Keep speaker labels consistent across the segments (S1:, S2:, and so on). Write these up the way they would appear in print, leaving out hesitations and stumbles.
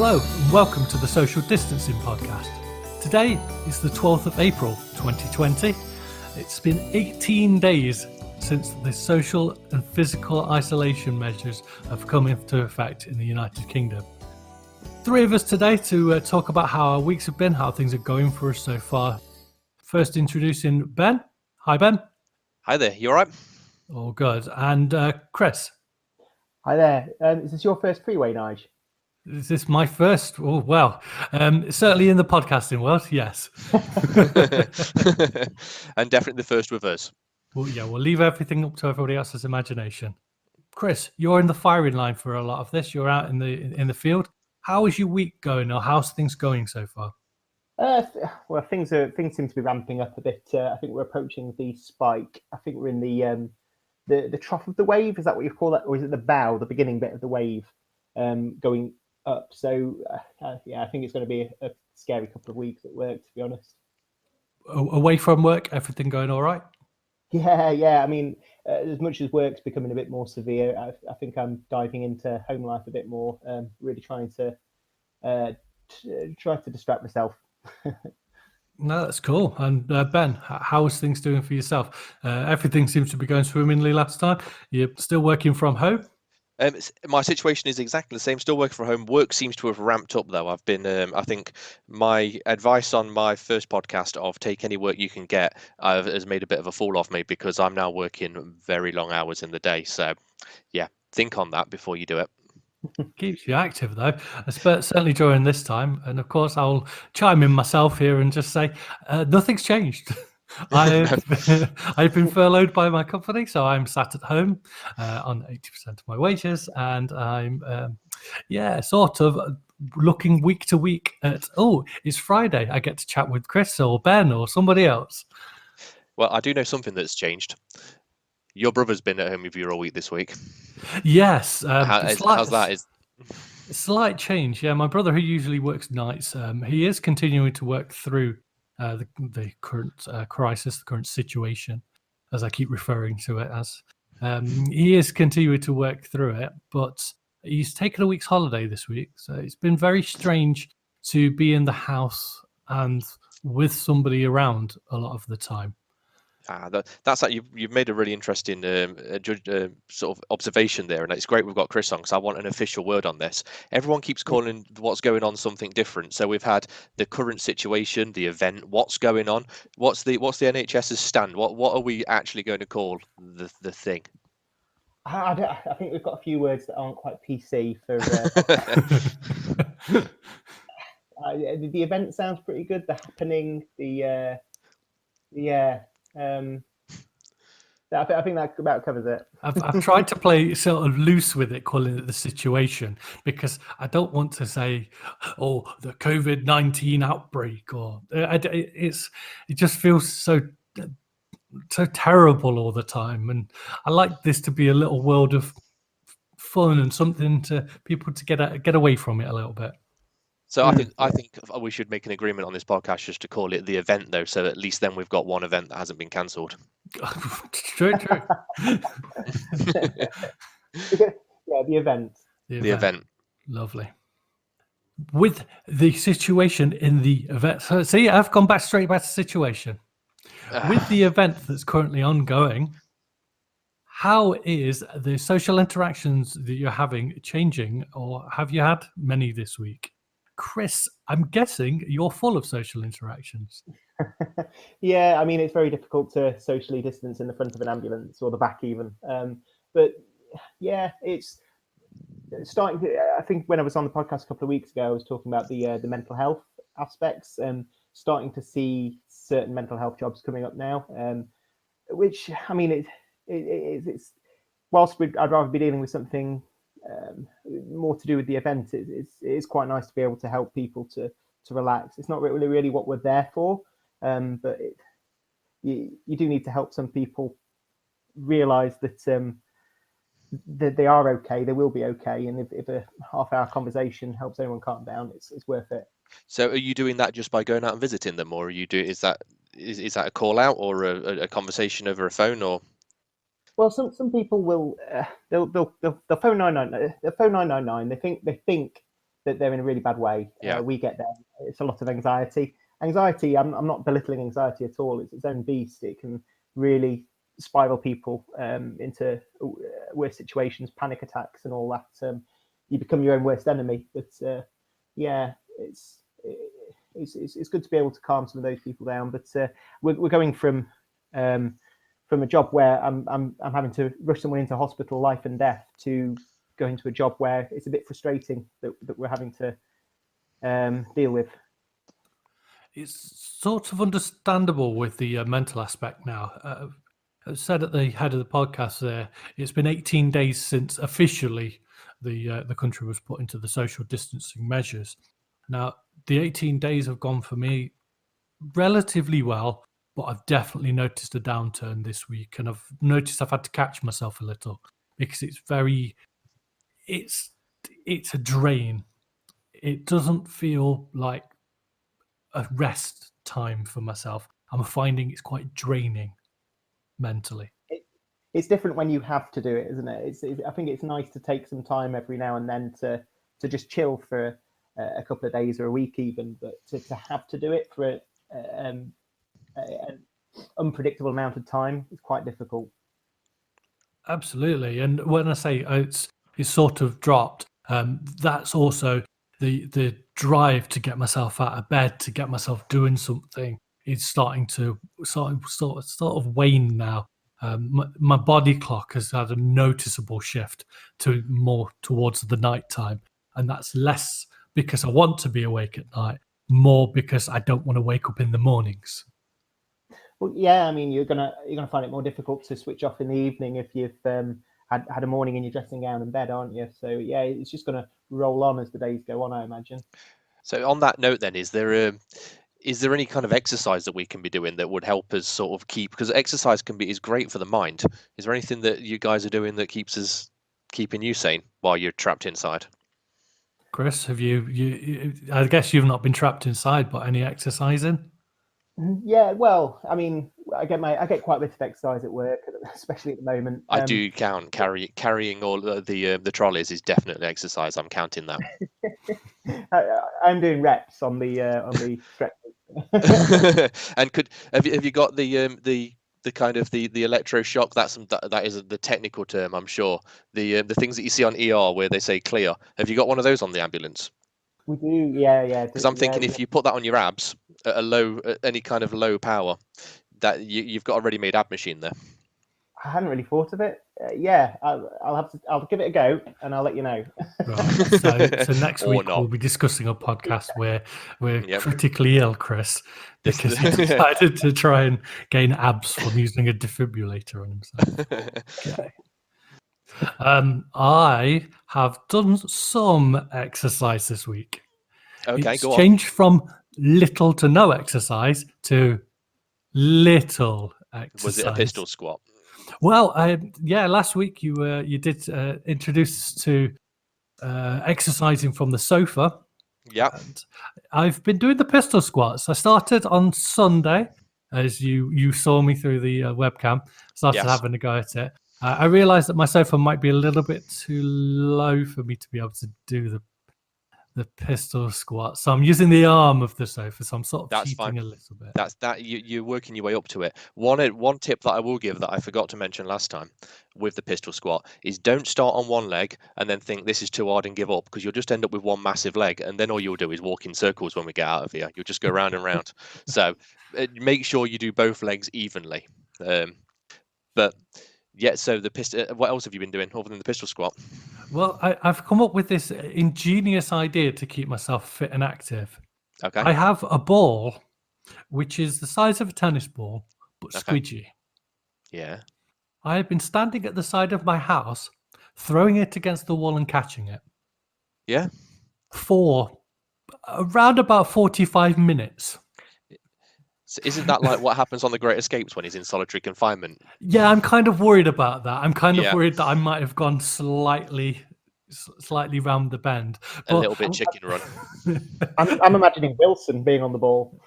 S1: Hello and welcome to the Social Distancing Podcast. Today is the 12th of April 2020. It's been 18 days since the social and physical isolation measures have come into effect in the United Kingdom. Three of us today to talk about how our weeks have been, how things are going for us so far. First introducing Ben. Hi Ben.
S2: Hi there, you alright?
S1: All good. And Chris.
S3: Hi there. Is this your first freeway, Nige?
S1: Is this my first? Oh, well, certainly in the podcasting world, yes.
S2: And definitely the first with us.
S1: Well, yeah, we'll leave everything up to everybody else's imagination. Chris, you're in the firing line for a lot of this. You're out in the field. How is your week going, or how's things going so far?
S3: Well, things seem to be ramping up a bit. I think we're approaching the spike. I think we're in the trough of the wave. Is that what you call that, or is it the bow, the beginning bit of the wave, going up? So yeah, I think it's going to be a scary couple of weeks at work, to be honest.
S1: Away from work, everything going all right?
S3: Yeah. I mean, as much as work's becoming a bit more severe, I think I'm diving into home life a bit more. Really trying to try to distract myself.
S1: No, that's cool. And Ben, how is things doing for yourself? Everything seems to be going swimmingly last time. You're still working from home?
S2: My situation is exactly the same. Still working from home. Work seems to have ramped up, though. I've been, I think, my advice on my first podcast of take any work you can get has made a bit of a fool of me, because I'm now working very long hours in the day. So, yeah, think on that before you do it.
S1: Keeps you active, though, certainly during this time. And of course, I'll chime in myself here and just say nothing's changed. I've been furloughed by my company, so I'm sat at home on 80% of my wages, and I'm sort of looking week to week at, it's Friday, I get to chat with Chris or Ben or somebody else.
S2: Well, I do know something that's changed. Your brother's been at home with you all week this week.
S1: Yes.
S2: How's that?
S1: Slight change. Yeah, my brother, who usually works nights, he is continuing to work through the current crisis, the current situation, as I keep referring to it as. He is continuing to work through it, but he's taken a week's holiday this week. So it's been very strange to be in the house and with somebody around a lot of the time.
S2: That's like you've made a really interesting sort of observation there, and it's great we've got Chris on, because I want an official word on this. Everyone keeps calling what's going on something different. So we've had the current situation, the event, what's going on. What's the NHS's stand? What are we actually going to call the thing?
S3: I think we've got a few words that aren't quite PC for. The event sounds pretty good. The happening, I think that about covers it.
S1: I've tried to play sort of loose with it, calling it the situation, because I don't want to say, the COVID-19 outbreak, or it just feels so terrible all the time. And I like this to be a little world of fun and something to people to get away from it a little bit.
S2: So I think we should make an agreement on this podcast just to call it the event, though, so at least then we've got one event that hasn't been cancelled.
S1: True.
S3: Yeah, the event.
S2: The event.
S1: Lovely. With the situation in the event, so see, I've gone straight back to situation. With the event that's currently ongoing, how is the social interactions that you're having changing, or have you had many this week? Chris, I'm guessing you're full of social interactions.
S3: Yeah, I mean, it's very difficult to socially distance in the front of an ambulance or the back even. But yeah, it's starting to, I think when I was on the podcast a couple of weeks ago, I was talking about the mental health aspects, and starting to see certain mental health jobs coming up now, which, I mean, it's whilst I'd rather be dealing with something more to do with the event, it's quite nice to be able to help people to relax. It's not really what we're there for, but you do need to help some people realize that they are okay, they will be okay, and if a half-hour conversation helps anyone calm down, it's worth it.
S2: So are you doing that just by going out and visiting them, or are you is that a call out or a conversation over a phone, or?
S3: Well, some people will they'll phone 999. They'll phone 999. They think that they're in a really bad way.
S2: Yeah.
S3: We get there. It's a lot of anxiety. Anxiety, I'm not belittling anxiety at all. It's its own beast. It can really spiral people into worse situations, panic attacks, and all that. You become your own worst enemy. But yeah, it's good to be able to calm some of those people down. But we're going from a job where I'm having to rush someone into hospital, life and death, to going to a job where it's a bit frustrating that we're having to deal with.
S1: It's sort of understandable with the mental aspect now. I said at the head of the podcast there, it's been 18 days since officially the country was put into the social distancing measures. Now, the 18 days have gone for me relatively well, but I've definitely noticed a downturn this week, and I've noticed I've had to catch myself a little because it's a drain. It doesn't feel like a rest time for myself. I'm finding it's quite draining mentally.
S3: It's different when you have to do it, isn't it? I think it's nice to take some time every now and then to just chill for a couple of days or a week even, but to have to do it for an unpredictable amount of time is quite difficult.
S1: Absolutely, and when I say it's sort of dropped, that's also the drive to get myself out of bed, to get myself doing something, is starting to sort of wane now. My body clock has had a noticeable shift to more towards the night time, and that's less because I want to be awake at night, more because I don't want to wake up in the mornings.
S3: Well, yeah, I mean, you're gonna find it more difficult to switch off in the evening if you've had a morning in your dressing gown in bed, aren't you? So yeah, it's just gonna roll on as the days go on, I imagine.
S2: So on that note, then, is there any kind of exercise that we can be doing that would help us sort of keep? Because exercise is great for the mind. Is there anything that you guys are doing that keeping you sane while you're trapped inside?
S1: Chris, have you? I guess you've not been trapped inside, but any exercising?
S3: Yeah, well, I mean, I get quite a bit of exercise at work, especially at the moment.
S2: I do count carrying all the trolleys is definitely exercise. I'm counting that.
S3: I'm doing reps on the stretches.
S2: And have you got the kind of the electroshock? That is the technical term, I'm sure. The things that you see on ER where they say clear. Have you got one of those on the ambulance?
S3: We do, yeah.
S2: Because I'm thinking if you put that on your abs at any kind of low power, that you've got a ready-made ab machine there.
S3: I hadn't really thought of it. Yeah, I'll give it a go and I'll let you know.
S1: Right. So next week
S2: not.
S1: we'll be discussing a podcast where we're critically ill, Chris, because he decided to try and gain abs from using a defibrillator on himself. Okay. I have done some exercise this week.
S2: Okay,
S1: it's
S2: go on.
S1: Changed from little to no exercise to little exercise.
S2: Was it a pistol squat?
S1: Well, last week you did introduce us to exercising from the sofa.
S2: Yeah.
S1: I've been doing the pistol squats. I started on Sunday, as you saw me through the webcam. Started having a go at it. I realised that my sofa might be a little bit too low for me to be able to do the pistol squat, so I'm using the arm of the sofa, so I'm sort of cheating a little bit.
S2: You're working your way up to it. One tip that I will give that I forgot to mention last time with the pistol squat is don't start on one leg and then think this is too hard and give up, because you'll just end up with one massive leg, and then all you'll do is walk in circles when we get out of here. You'll just go round and round. So make sure you do both legs evenly. But yeah, so the pistol. What else have you been doing other than the pistol squat?
S1: Well, I've come up with this ingenious idea to keep myself fit and active.
S2: Okay.
S1: I have a ball, which is the size of a tennis ball, but squidgy.
S2: Yeah.
S1: I have been standing at the side of my house, throwing it against the wall and catching it.
S2: Yeah.
S1: For around about 45 minutes.
S2: So isn't that like what happens on The Great Escapes when he's in solitary confinement?
S1: Yeah, I'm kind of worried about that. I'm kind of worried that I might have gone slightly round the bend.
S2: A little bit chicken run.
S3: I'm imagining Wilson being on the ball.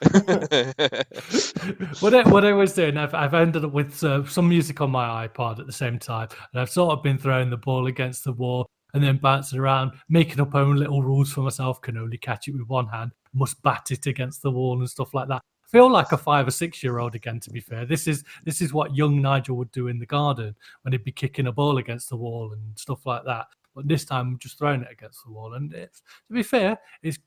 S1: What I was doing, I've ended up with some music on my iPod at the same time, and I've sort of been throwing the ball against the wall, and then bouncing around, making up own little rules for myself. Can only catch it with one hand, must bat it against the wall and stuff like that. I feel like a 5 or 6 year old again. To be fair, this is what young Nigel would do in the garden when he'd be kicking a ball against the wall and stuff like that. But this time, I'm just throwing it against the wall. And to be fair, it's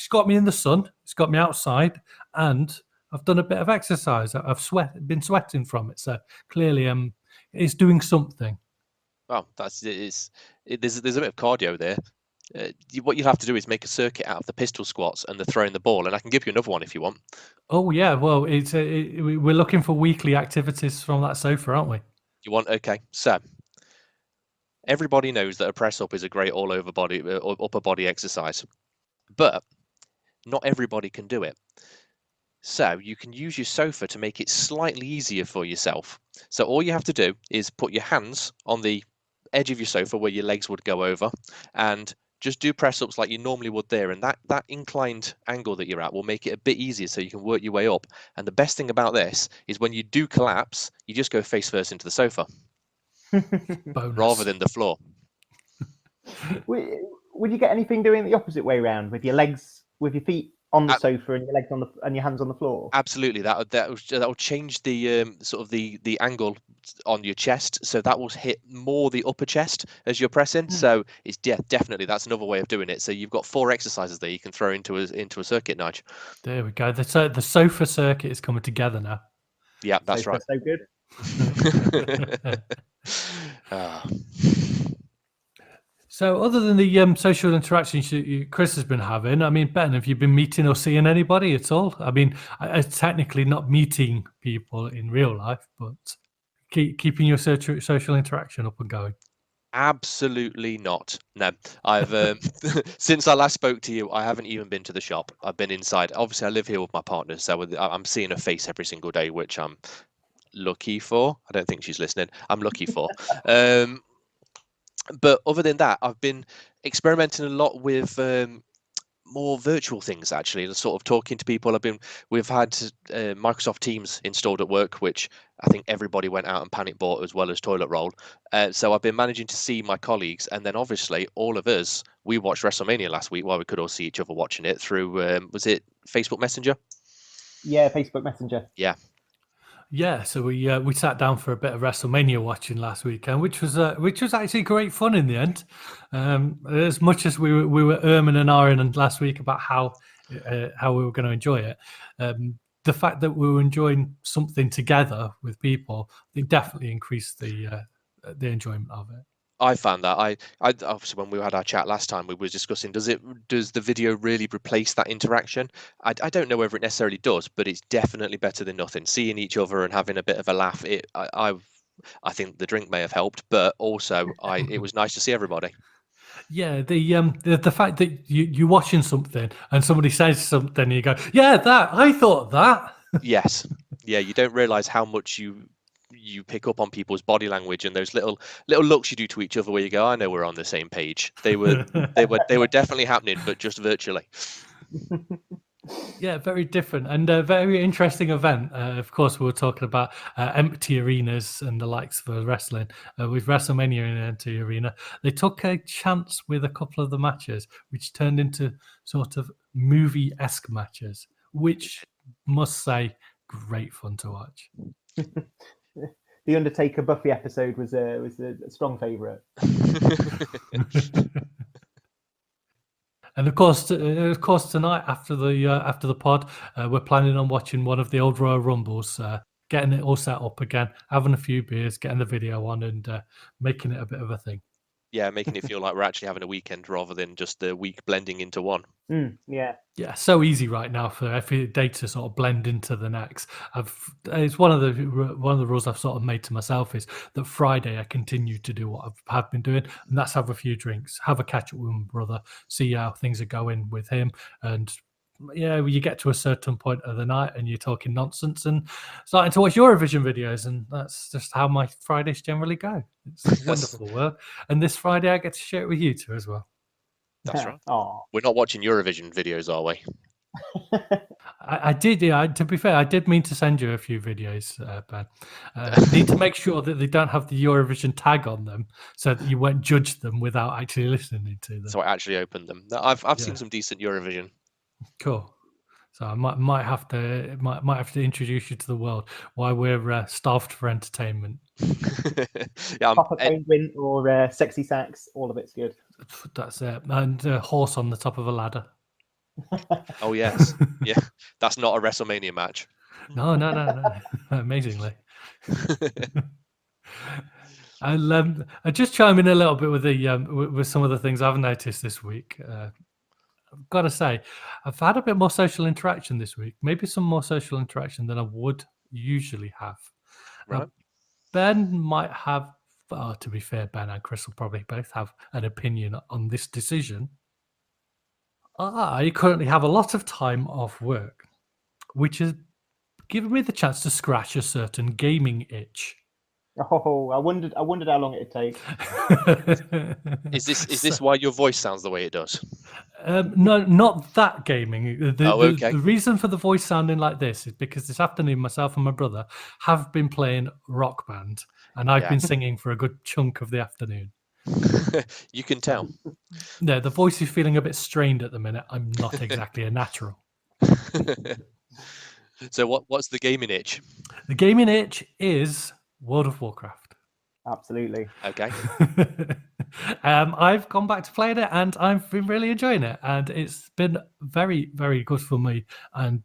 S1: got me in the sun. It's got me outside, and I've done a bit of exercise. I've been sweating from it. So clearly, it's doing something.
S2: Well, there's a bit of cardio there. What you'll have to do is make a circuit out of the pistol squats and the throwing the ball, and I can give you another one if you want.
S1: Oh yeah, well, we're looking for weekly activities from that sofa, aren't we?
S2: You want? Okay, so everybody knows that a press up is a great all over body, upper body exercise, but not everybody can do it. So you can use your sofa to make it slightly easier for yourself. So all you have to do is put your hands on the edge of your sofa where your legs would go over, and just do press ups like you normally would there. And that inclined angle that you're at will make it a bit easier so you can work your way up. And the best thing about this is when you do collapse, you just go face first into the sofa rather than the floor.
S3: Would you get anything doing the opposite way around, with your legs, with your feet on the sofa and your legs and your hands on the floor?
S2: Absolutely, that will change the sort of the angle on your chest, so that will hit more the upper chest as you're pressing. So it's definitely, that's another way of doing it. So you've got 4 exercises there you can throw into a circuit, Nige.
S1: There we go. The sofa circuit is coming together now.
S2: Yeah, that's right.
S3: So good.
S1: So other than the social interactions Chris has been having, I mean, Ben, have you been meeting or seeing anybody at all? I mean, technically not meeting people in real life, but keeping your social interaction up and going.
S2: Absolutely not. No, I've since I last spoke to you, I haven't even been to the shop. I've been inside. Obviously, I live here with my partner, so I'm seeing her face every single day, which I'm lucky for. I don't think she's listening. I'm lucky for. But other than that, I've been experimenting a lot with more virtual things, actually, and sort of talking to people. We've had Microsoft Teams installed at work, which I think everybody went out and panic bought, as well as toilet roll. So I've been managing to see my colleagues, and then obviously all of us, we watched WrestleMania last week while we could all see each other watching it through, was it Facebook Messenger?
S3: Yeah, Facebook Messenger.
S2: Yeah.
S1: Yeah, so we sat down for a bit of WrestleMania watching last weekend, which was actually great fun in the end. As much as we were erming and ahhing last week about how we were going to enjoy it, the fact that we were enjoying something together with people, I think definitely increased the enjoyment of it.
S2: I found that I obviously, when we had our chat last time, we were discussing, does the video really replace that interaction? I don't know whether it necessarily does, but it's definitely better than nothing. Seeing each other and having a bit of a laugh, I think the drink may have helped, but also it was nice to see everybody.
S1: Yeah, the fact that you're watching something and somebody says something and you go, yeah, I thought that.
S2: Yes, yeah, you don't realize how much you pick up on people's body language and those little looks you do to each other where you go, I know we're on the same page. They were definitely happening, but just virtually.
S1: Yeah, very different and a very interesting event. Of course, we were talking about empty arenas and the likes for wrestling. With WrestleMania in an empty arena, they took a chance with a couple of the matches, which turned into sort of movie-esque matches, which must say, great fun to watch.
S3: The Undertaker Buffy episode was a strong favourite.
S1: And of course, tonight after the pod, we're planning on watching one of the old Royal Rumbles, getting it all set up again, having a few beers, getting the video on, and making it a bit of a thing.
S2: Yeah, making it feel like we're actually having a weekend rather than just the week blending into one.
S1: Yeah, so easy right now for every day to sort of blend into the next. It's one of the rules I've sort of made to myself is that Friday I continue to do what I have been doing, and that's have a few drinks, have a catch up with my brother, see how things are going with him, and yeah, you get to a certain point of the night and you're talking nonsense and starting to watch Eurovision videos, and that's just how my Fridays generally go. It's a wonderful work, and this Friday I get to share it with you two as well.
S2: That's right.
S3: Aww.
S2: We're not watching Eurovision videos, are we?
S1: I did, yeah. To be fair, I did mean to send you a few videos, Ben. Need to make sure that they don't have the Eurovision tag on them, so that you won't judge them without actually listening to them.
S2: So I actually opened them. I've seen
S1: Yeah.
S2: some decent Eurovision.
S1: Cool. So I might have to introduce you to the world why we're starved for entertainment.
S2: Yeah,
S3: Papa Penguin or Sexy Sax, all of it's good.
S1: That's it. And a horse on the top of a ladder.
S2: oh yes, yeah. That's not a WrestleMania match.
S1: No. Amazingly. I'll just chime in a little bit with the with some of the things I've noticed this week. I've got to say, I've had a bit more social interaction this week. Maybe some more social interaction than I would usually have.
S2: Right.
S1: Ben might have. To be fair, Ben and Chris will probably both have an opinion on this decision. I currently have a lot of time off work, which has given me the chance to scratch a certain gaming itch.
S3: Oh, I wondered how long it'd take.
S2: Is this why your voice sounds the way it does?
S1: No, not that gaming.
S2: Okay.
S1: The reason for the voice sounding like this is because this afternoon, myself and my brother have been playing Rock Band, and I've
S2: Yeah.
S1: been singing for a good chunk of the afternoon.
S2: You can tell.
S1: Yeah, the voice is feeling a bit strained at the minute. I'm not exactly a natural.
S2: So what's the gaming itch?
S1: The gaming itch is World of Warcraft.
S3: Absolutely.
S2: Okay.
S1: I've gone back to playing it and I've been really enjoying it, and it's been very, very good for me and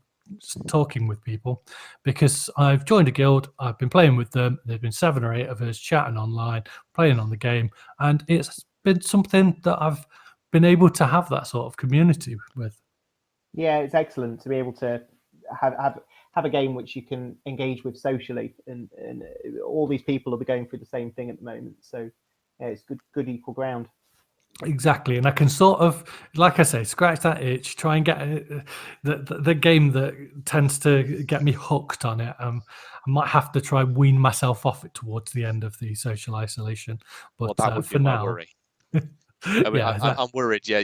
S1: talking with people, because I've joined a guild, I've been playing with them, there's been 7 or 8 of us chatting online, playing on the game, and it's been something that I've been able to have that sort of community with.
S3: Yeah, it's excellent to be able to have a game which you can engage with socially, and all these people will be going through the same thing at the moment. So yeah, it's good equal ground.
S1: Exactly, and I can sort of, like I say, scratch that itch, try and get the game that tends to get me hooked on it. I might have to try wean myself off it towards the end of the social isolation, but
S2: Well, that would
S1: for
S2: be my
S1: now,
S2: worry. I mean,
S1: yeah,
S2: I'm worried. Yeah,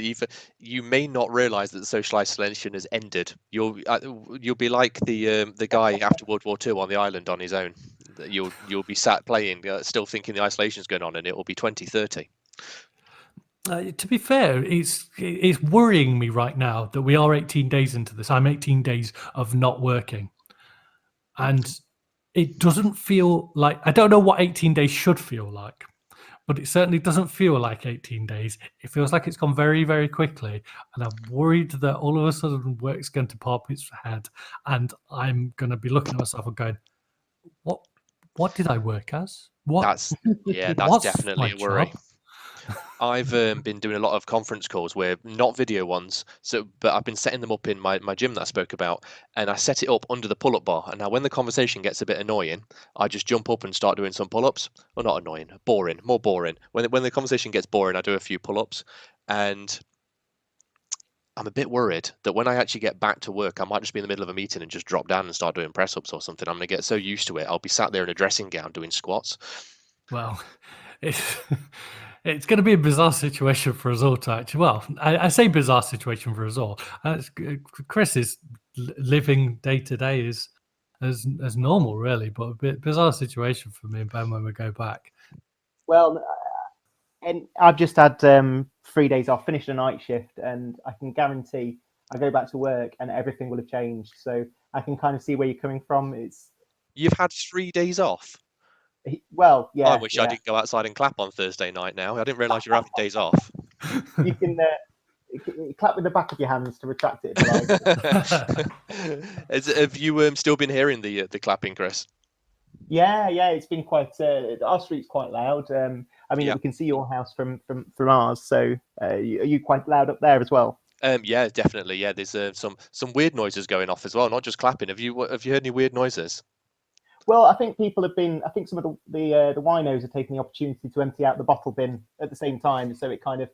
S2: you may not realise that the social isolation has ended. You'll be like the guy after World War II on the island on his own. You'll be sat playing, still thinking the isolation's going on, and it will be 2030.
S1: To be fair, it's worrying me right now that we are 18 days into this. I'm 18 days of not working, and it doesn't feel like, I don't know what 18 days should feel like, but it certainly doesn't feel like 18 days. It feels like it's gone very, very quickly, and I'm worried that all of a sudden work's going to pop its head, and I'm going to be looking at myself and going, "What did I work as?
S2: That's
S1: what's
S2: definitely
S1: my
S2: a worry.
S1: job?"
S2: I've been doing a lot of conference calls where not video ones, but I've been setting them up in my gym that I spoke about, and I set it up under the pull-up bar. And now when the conversation gets a bit annoying, I just jump up and start doing some pull-ups. Well, not annoying, boring, more boring. When the conversation gets boring, I do a few pull-ups, and I'm a bit worried that when I actually get back to work, I might just be in the middle of a meeting and just drop down and start doing press-ups or something. I'm gonna get so used to it, I'll be sat there in a dressing gown doing squats.
S1: Well, it's going to be a bizarre situation for us all to actually. Well, I say bizarre situation for us all. Chris is living day to day as normal, really, but a bit bizarre situation for me and Ben when we go back.
S3: Well, and I've just had 3 days off, finished a night shift, and I can guarantee I go back to work and everything will have changed. So I can kind of see where you're coming from.
S2: You've had 3 days off.
S3: Well, yeah.
S2: I wish I didn't go outside and clap on Thursday night now. I didn't realise you were having days off.
S3: You can clap with the back of your hands to retract it if you like.
S2: Have you still been hearing the clapping, Chris?
S3: Yeah, it's been quite. Our street's quite loud. I mean, we can see your house from ours. So, are you quite loud up there as well?
S2: Yeah, definitely. Yeah, there's some weird noises going off as well, not just clapping. Have you heard any weird noises?
S3: Well, I think people have been. I think some of the winos are taking the opportunity to empty out the bottle bin at the same time, so it kind of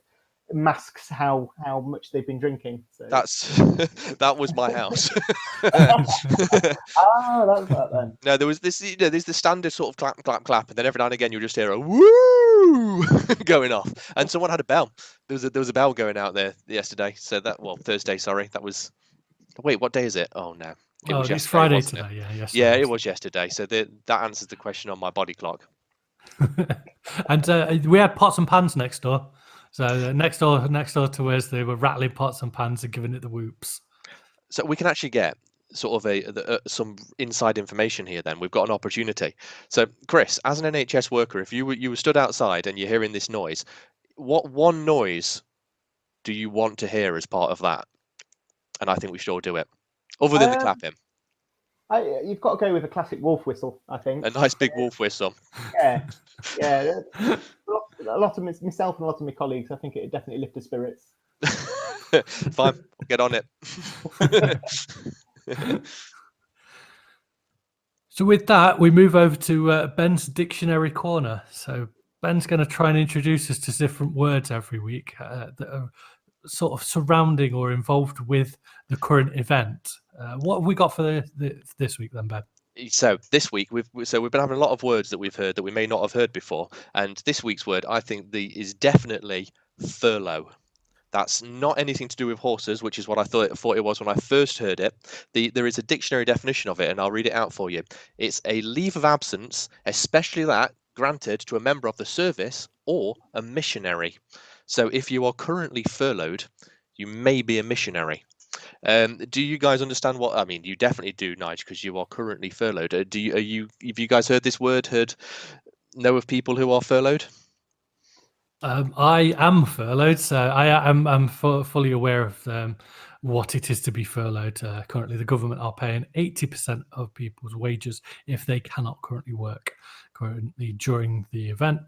S3: masks how much they've been drinking. So.
S2: That was my house.
S3: That's that then.
S2: No, there was this. There's the standard sort of clap, clap, clap, and then every now and again you'll just hear a woo going off, and someone had a bell. There was a bell going out there yesterday. So Thursday. Sorry, that was Wait, what day is it? Oh no, it was
S1: it's
S2: yesterday,
S1: Friday
S2: wasn't it?
S1: today. Yeah, yesterday.
S2: Yeah, it was yesterday. So that answers the question on my body clock.
S1: And we had pots and pans next door. So next door to us, they were rattling pots and pans and giving it the whoops.
S2: So we can actually get sort of some inside information here. Then we've got an opportunity. So Chris, as an NHS worker, if you were stood outside and you're hearing this noise, what one noise do you want to hear as part of that? And I think we should all do it, other than the clapping.
S3: You've got to go with a classic wolf whistle, I think.
S2: A nice big wolf whistle.
S3: Yeah. A lot of myself and a lot of my colleagues, I think it would definitely lift the spirits.
S2: Fine, we'll get on it.
S1: So with that, we move over to Ben's Dictionary Corner. So Ben's going to try and introduce us to different words every week that are sort of surrounding or involved with the current event. What have we got for this week then, Ben?
S2: So this week we've been having a lot of words that we've heard that we may not have heard before, and this week's word I think is definitely furlough. That's not anything to do with horses, which is what I thought it was when I first heard it. There is a dictionary definition of it, and I'll read it out for you. It's a leave of absence, especially that granted to a member of the service or a missionary. So if you are currently furloughed, you may be a missionary. Do you guys understand what I mean? You definitely do, Nige, because you are currently furloughed. Have you guys heard this word? Know of people who are furloughed?
S1: I am furloughed, so I'm fully aware of what it is to be furloughed. Currently, the government are paying 80% of people's wages if they cannot currently work during the event.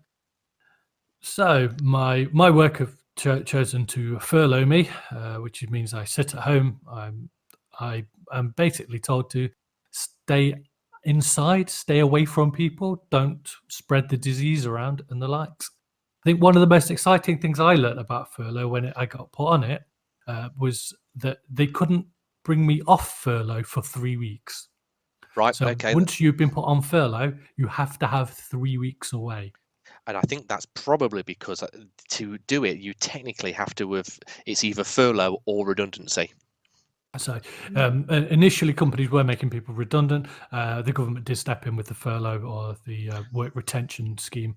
S1: So my work have chosen to furlough me, which means I sit at home. I am basically told to stay inside, stay away from people, don't spread the disease around, and the likes. I think one of the most exciting things I learned about furlough when I got put on it was that they couldn't bring me off furlough for 3 weeks.
S2: Right.
S1: So
S2: okay.
S1: Once you've been put on furlough, you have to have 3 weeks away.
S2: And I think that's probably because to do it, you technically have to have it's either furlough or redundancy.
S1: So initially, companies were making people redundant. The government did step in with the furlough or the work retention scheme,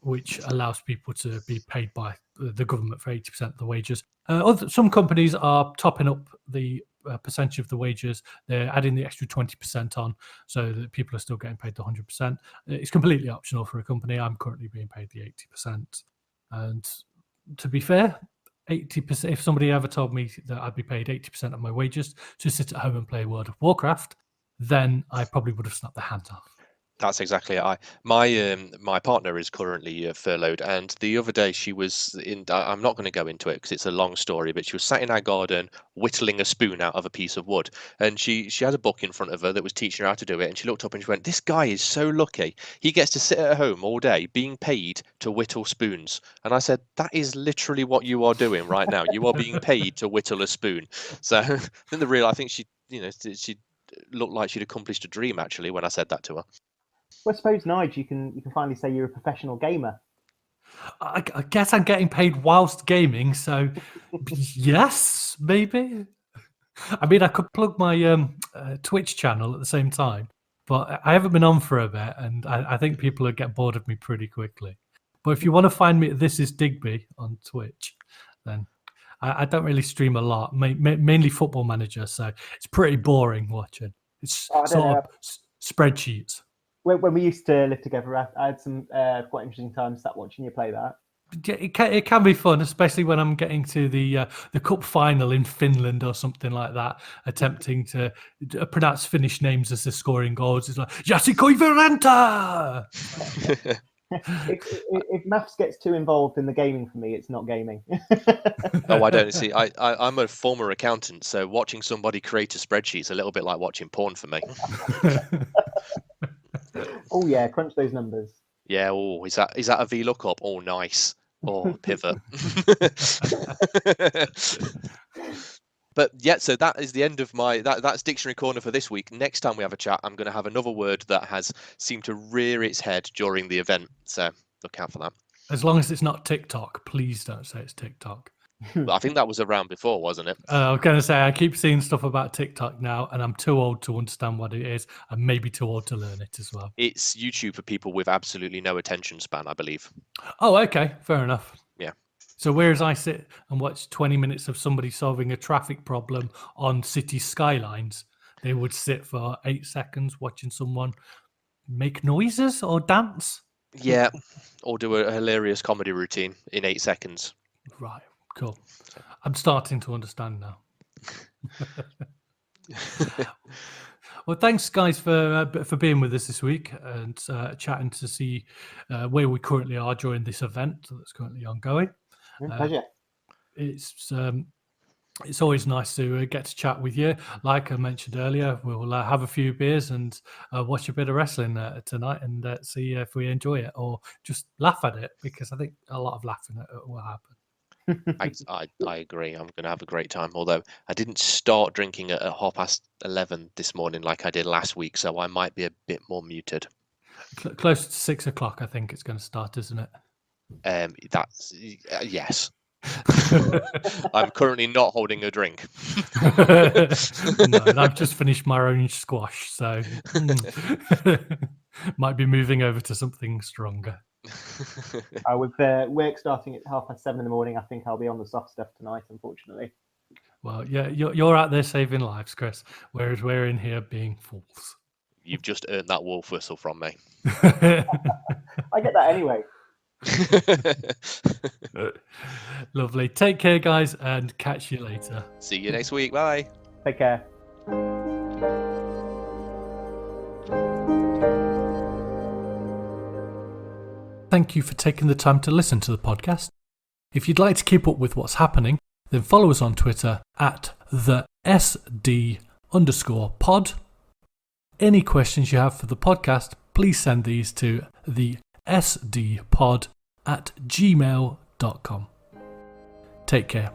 S1: which allows people to be paid by the government for 80% of the wages. Some companies are topping up the percentage of the wages. They're adding the extra 20% on so that people are still getting paid the 100%. It's completely optional for a company. I'm currently being paid the 80%. And to be fair, 80%, if somebody ever told me that I'd be paid 80% of my wages to sit at home and play World of Warcraft, then I probably would have snapped their hands off.
S2: That's exactly it. My partner is currently furloughed, and the other day she was in. I'm not going to go into it because it's a long story, but she was sat in our garden whittling a spoon out of a piece of wood, and she had a book in front of her that was teaching her how to do it, and she looked up and she went, "This guy is so lucky. He gets to sit at home all day being paid to whittle spoons." And I said, "That is literally what you are doing right now. You are being paid to whittle a spoon." So I think she looked like she'd accomplished a dream actually when I said that to her.
S3: Well, I suppose, Nige, you can finally say you're a professional gamer.
S1: I guess I'm getting paid whilst gaming, so yes, maybe. I mean, I could plug my Twitch channel at the same time, but I haven't been on for a bit, and I think people will get bored of me pretty quickly. But if you want to find me, This is Digby on Twitch, then I don't really stream a lot, mainly Football Manager, so it's pretty boring watching. It's sort of spreadsheets.
S3: When we used to live together, I had some quite interesting times sat watching you play that.
S1: It can be fun, especially when I'm getting to the cup final in Finland or something like that, attempting to pronounce Finnish names as they're scoring goals. It's like Jasi Koiviranta.
S3: If maths gets too involved in the gaming for me, it's not gaming.
S2: Oh, I don't see. I'm a former accountant, so watching somebody create a spreadsheet is a little bit like watching porn for me.
S3: Oh yeah, crunch those numbers.
S2: Yeah. Oh, is that a VLOOKUP? Oh, nice. Oh, pivot. But yeah, so that is the end of that's Dictionary Corner for this week. Next time we have a chat, I'm going to have another word that has seemed to rear its head during the event. So look out for that.
S1: As long as it's not TikTok, please don't say it's TikTok.
S2: I think that was around before, wasn't it?
S1: I was going to say, I keep seeing stuff about TikTok now, and I'm too old to understand what it is, and maybe too old to learn it as well.
S2: It's YouTube for people with absolutely no attention span, I believe.
S1: Oh, okay, fair enough.
S2: Yeah.
S1: So whereas I sit and watch 20 minutes of somebody solving a traffic problem on city skylines, they would sit for 8 seconds watching someone make noises or dance.
S2: Yeah, or do a hilarious comedy routine in 8 seconds.
S1: Right, cool. I'm starting to understand now. Well, thanks, guys, for being with us this week and chatting to see where we currently are during this event that's currently ongoing.
S3: Pleasure.
S1: It's always nice to get to chat with you. Like I mentioned earlier, we'll have a few beers and watch a bit of wrestling tonight and see if we enjoy it or just laugh at it, because I think a lot of laughing at it will happen.
S2: I agree. I'm going to have a great time. Although I didn't start drinking at 11:30 this morning like I did last week, so I might be a bit more muted.
S1: Close to 6 o'clock, I think it's going to start, isn't it?
S2: That's yes. I'm currently not holding a drink.
S1: No, and I've just finished my orange squash, so might be moving over to something stronger.
S3: With work starting at 7:30 in the morning, I think I'll be on the soft stuff tonight, unfortunately.
S1: Well, yeah, you're out there saving lives, Chris, whereas we're in here being fools.
S2: You've just earned that wolf whistle from me.
S3: I get that anyway.
S1: Lovely. Take care, guys, and catch you later.
S2: See you next week. Bye.
S3: Take care.
S1: Thank you for taking the time to listen to the podcast. If you'd like to keep up with what's happening, then follow us on Twitter at TheSDpod. Any questions you have for the podcast, please send these to TheSDpod@gmail.com. Take care.